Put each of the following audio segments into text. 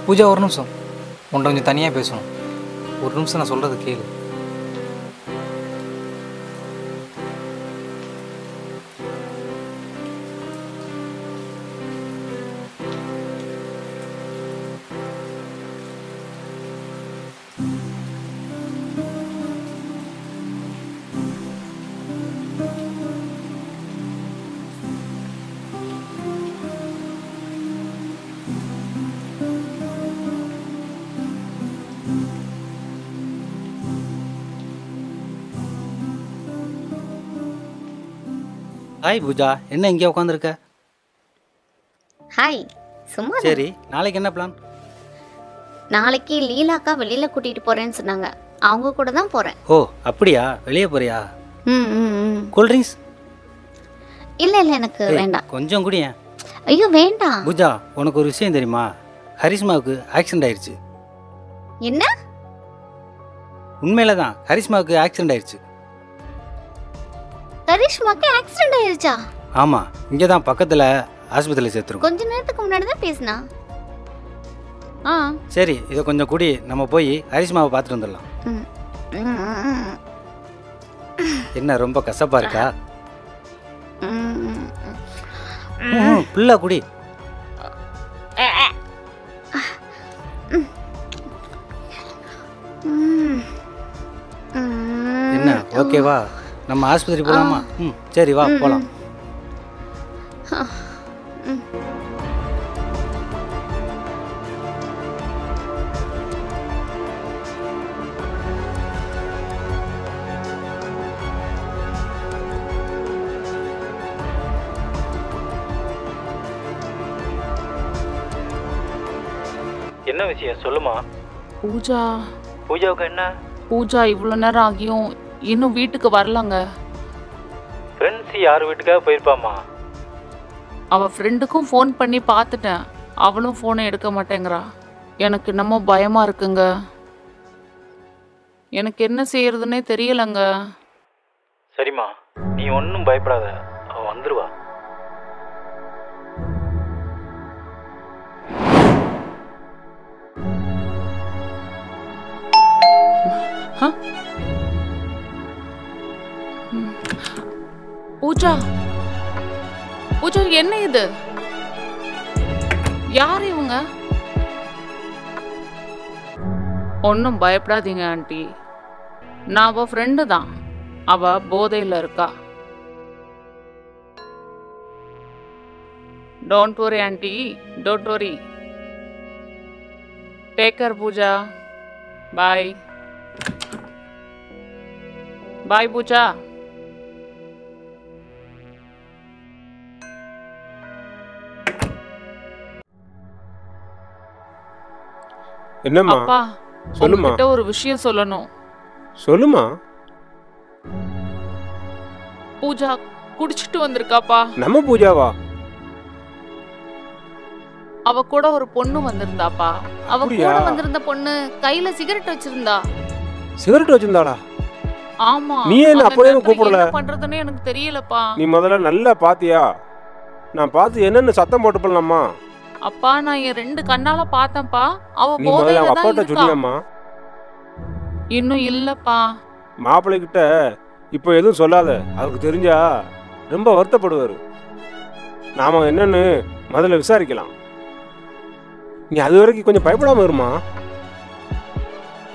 பூஜா ஒரு நிமிஷம், உன்ட்ட கொஞ்சம் தனியாக பேசணும். ஒரு நிமிஷம் நான் சொல்கிறது கேளு. ஹாய் பூஜா, என்ன இங்கே உட்காந்துருக்க? ஹாய், சும்மா சரி, நாளைக்கு என்ன பிளான்? நாளைக்கு லீலாக்கா வெளியில கூட்டிட்டு போறேன்னு சொன்னாங்க. அவங்க கூட தான் போறேன். ஓ அப்படியா, வெளியே போறியா? ம் ம் ம். கூல்ட்ரிங்க்ஸ்? இல்ல இல்ல, எனக்கு வேண்டாம். கொஞ்சம் குடியேன். ஐயோ வேண்டாம். பூஜா, உனக்கு ஒரு விஷயம் தெரியுமா? கரிஷ்மாவுக்கு ஆக்சிடென்ட் ஆயிடுச்சு. என்ன? உண்மையில தான், கரிஷ்மாவுக்கு ஆக்சிடென்ட் ஆயிடுச்சு. கரிஷ்மாக்கு ஆக்சிடென்ட் ஆயிருச்சா? ஆமாம், இங்கே தான் பக்கத்தில் ஆஸ்பத்திரியில் சேர்த்துருக்கோம். கொஞ்ச நேரத்துக்கு முன்னாடி தான் பேசினா. சரி, இதை கொஞ்சம் குடி, நம்ம போய் கரிஷ்மாவை பார்த்துட்டு வந்துடலாம். என்ன ரொம்ப கசப்பா இருக்கா? பிள்ளை குடி. என்ன ஓகேவா? நம்ம ஆஸ்பத்திரி போகலாமா? சரி வா போகலாம். என்ன விஷயம் சொல்லுமா? பூஜாவுக்கு என்ன? பூஜா இவ்வளோ நேரம் ஆகியும் இன்னும் வீட்டுக்கு வரலங்க. ஃப்ரெண்ட்ஸ் யார் வீட்டுக்காக போயிருப்பாமா? அவள் ஃப்ரெண்டுக்கும் ஃபோன் பண்ணி பார்த்துட்டேன், அவளும் ஃபோனை எடுக்க மாட்டேங்கிறா. எனக்கு என்னமோ பயமாக இருக்குங்க. எனக்கு என்ன செய்யறதுன்னே தெரியலங்க. சரிம்மா, நீ ஒன்றும் பயப்படாத, அவள் வந்துடுவா. பூஜா, பூஜா என்ன இது? யார் இவங்க? ஒன்றும் பயப்படாதீங்க ஆண்டி, நான் அவ ஃப்ரெண்டு தான். அவ போதையில் இருக்கா. Don't worry aunty, don't worry. Take care Pooja. Bye bye Pooja. என்னம்மா? அப்பா, சொல்லுமா. உங்ககிட்ட ஒரு விஷயம் சொல்லணும். சொல்லுமா. பூஜா குடிச்சிட்டு வந்திருக்காப்பா. நம்ம பூஜாவா? அவ கூட ஒரு பொண்ணு வந்திருந்தாப்பா. அவ அப்படியா? கூட வந்திருந்த பொண்ணு கையில சிகரெட் வச்சிருந்தா. சிகரெட் வச்சிருந்தாளா? ஆமா. நீ என்ன அந்த அப்பவே நேரத்துல கூப்பிடல? என்ன பண்றதுன்னு எனக்கு தெரியலப்பா. நீ முதல்ல நல்லா பாத்தியா? நான் பார்த்து என்னன்னு சத்தம் போட்டு போடலாமா? அப்பா, நான் என் 2 கண்ணால பார்த்தேன்ப்பா. அவ நீ முதல்ல போதையில அவங்க தான் அப்பாட்ட இருக்கா. சொன்னியாம்மா? இன்னும் இல்லப்பா. மாப்பிள்ளை கிட்ட இப்போ எதுவும் சொல்லாத, அவருக்கு தெரிஞ்சா ரொம்ப வருத்தப்படுவாரு. நாம என்னன்னு முதல்ல விசாரிக்கலாம். நீ அது வரைக்கும் கொஞ்சம் பயப்படாம இருமா,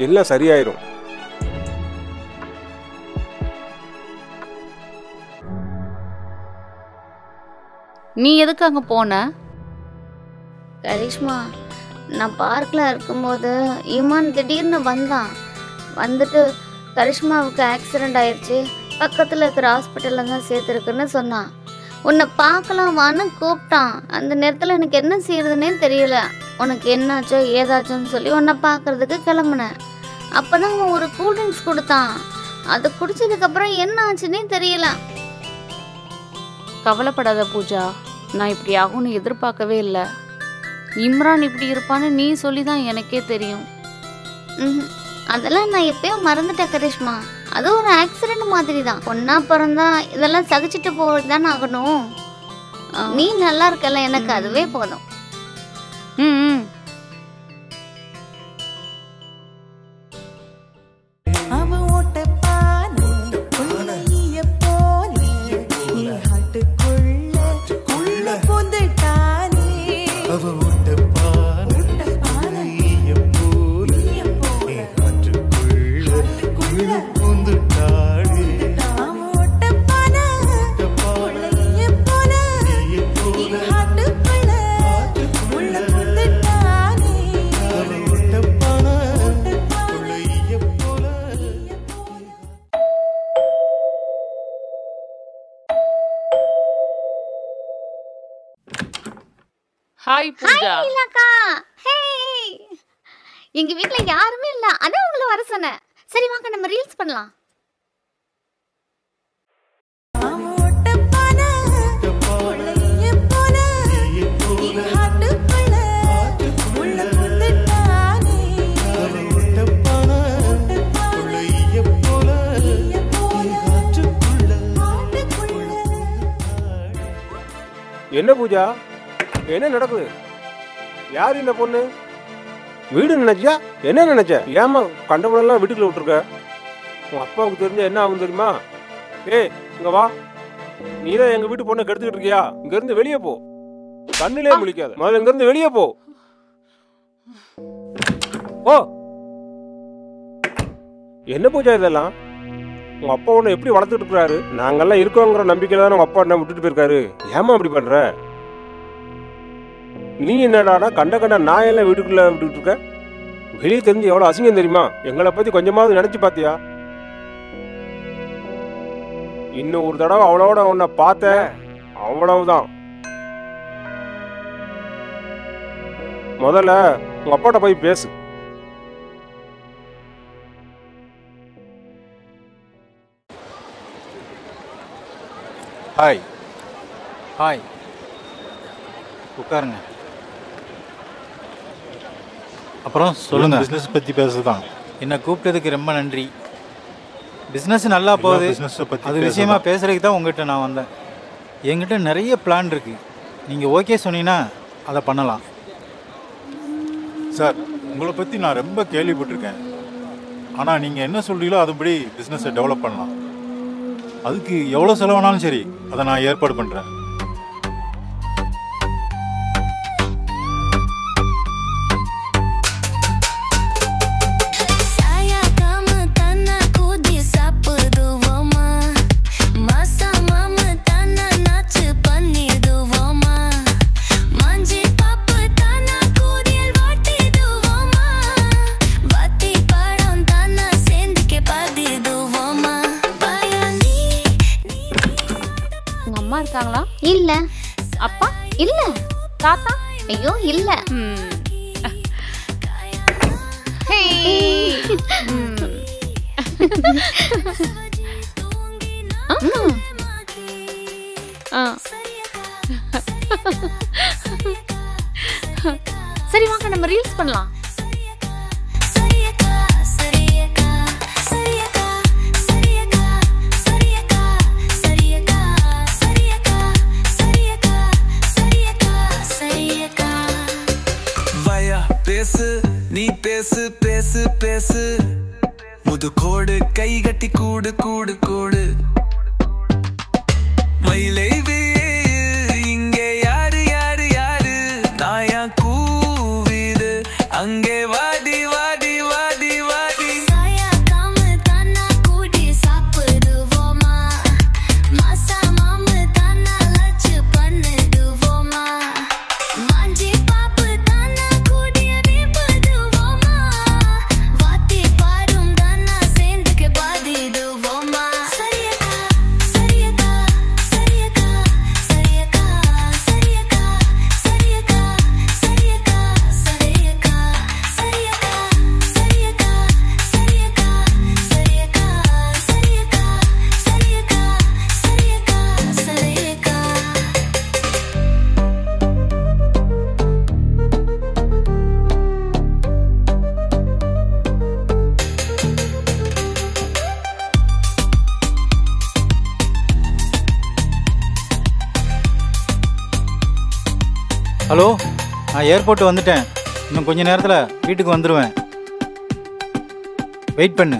எல்லாம் சரியாயிரும். நீ எதுக்கு அங்க போன? கரிஷ்மா, நான் பார்க்கில் இருக்கும்போது ஈமான் திடீர்னு வந்தான். வந்துட்டு கரிஷ்மாவுக்கு ஆக்சிடெண்ட் ஆயிடுச்சு, பக்கத்தில் இருக்கிற ஹாஸ்பிட்டலில் தான் சேர்த்துருக்குன்னு சொன்னான். உன்னை பார்க்கலாம் வான்னு கூப்பிட்டான். அந்த நேரத்தில் எனக்கு என்ன செய்யறதுன்னே தெரியல. உனக்கு என்னாச்சோ ஏதாச்சோன்னு சொல்லி உன்னை பார்க்கறதுக்கு கிளம்புனேன். அப்போ தான் அவன் ஒரு கூல்ட்ரிங்க்ஸ் கொடுத்தான். அதை குடிச்சதுக்கப்புறம் என்ன ஆச்சுன்னே தெரியல. கவலைப்படாத பூஜா, நான் இப்படி ஆகும்னு எதிர்பார்க்கவே இல்லை. இம்ரான் இப்படி இருப்பான்னு நீ சொல்லி தான் எனக்கே தெரியும். அதெல்லாம் நான் எப்பயும் மறந்துட்டேன் கரிஷ்மா. அது ஒரு ஆக்சிடென்ட் மாதிரி தான். பொண்ணா பிறந்தா இதெல்லாம் சகிச்சுட்டு போகிறது தானே ஆகணும். நீ நல்லா இருக்கல, எனக்கு அதுவே போதும். ஹாய் பூஜா. இல்லக்கா. ஹே. எங்க வீட்ல யாருமே இல்ல. அதான் உங்களை வர சொன்னேன். சரி வாங்க நம்ம ரீல்ஸ் பண்ணலாம். என்ன பூஜா, என்ன நடக்குது? யார் இந்த பொண்ணு? வீடு நினைச்சியா? என்ன நினைச்ச? ஏமா கண்டபுடெல்லாம் வீட்டுக்குள்ள விட்டுருக்க? உன் அப்பாவுக்கு தெரிஞ்ச என்ன ஆகும் தெரியுமா? ஏய் இங்க வா, நீ தான் எங்க வீட்டு பொண்ணை கெடுத்துக்கிட்டு இருக்கியா? இங்க இருந்து வெளியே போ. கண்ணிலே முழிக்காத, முதல்ல இங்க இருந்து வெளியே போ. ஓ என்ன பூஜா இதெல்லாம்? உங்க அப்பா உன்னை எப்படி வளர்த்துட்டு இருக்காரு? நாங்கெல்லாம் இருக்கோங்கிற நம்பிக்கையில தான் உங்க அப்பா என்ன விட்டுட்டு போயிருக்காரு. ஏமா அப்படி பண்ற? நீ என்னடானா கண்ட நாயெல்லாம் வீட்டுக்குள்ள விட்டுட்டு இருக்க? வெளியே தெரிஞ்சு எவ்வளவு அசிங்கம் தெரியுமா? எங்களை பத்தி கொஞ்சமாவது நினைச்சு பாத்தியா? இன்னும் ஒரு தடவை அவளோட உன்னை பார்த்த அவ்வளவுதான். முதல்ல உங்க அப்பாட்ட போய் பேசு. ஹாய். ஹாய், உட்காருங்க. அப்புறம் சொல்லுங்கள். பிஸ்னஸ் பற்றி பேசுதான். என்னை கூப்பிட்டதுக்கு ரொம்ப நன்றி. பிஸ்னஸ் நல்லா போகுது. பிஸ்னஸை பற்றி அது விஷயமா பேசுகிறதுக்கு தான் உங்கள்கிட்ட நான் வந்தேன். என்கிட்ட நிறைய பிளான் இருக்குது. நீங்கள் ஓகே சொன்னீங்கன்னா அதை பண்ணலாம். சார், உங்களை பற்றி நான் ரொம்ப கேள்விப்பட்டிருக்கேன். ஆனால் நீங்கள் என்ன சொல்கிறீங்களோ அதுபடி பிஸ்னஸை டெவலப் பண்ணலாம். அதுக்கு எவ்வளோ செலவானாலும் சரி, அதை நான் ஏற்பாடு பண்ணுறேன். இருக்காங்களா? இல்ல. அப்பா இல்ல. தாத்தா? ஐயோ இல்ல. சரி வாங்க நம்ம ரீல்ஸ் பண்ணலாம். பேசு நீ பேசு பேசு பேசு முது கோடு கை கட்டி கூடு கூடு கூடு மயிலை இங்கே யாரு யாரு யாரு நாயா கூவிது அங்கே வாடி வாடி வாடி வாடி ஹலோ, நான் ஏர்போர்ட் வந்துட்டேன். இன்னும் கொஞ்ச நேரத்தில் வீட்டுக்கு வந்துடுவேன். வெயிட் பண்ணு.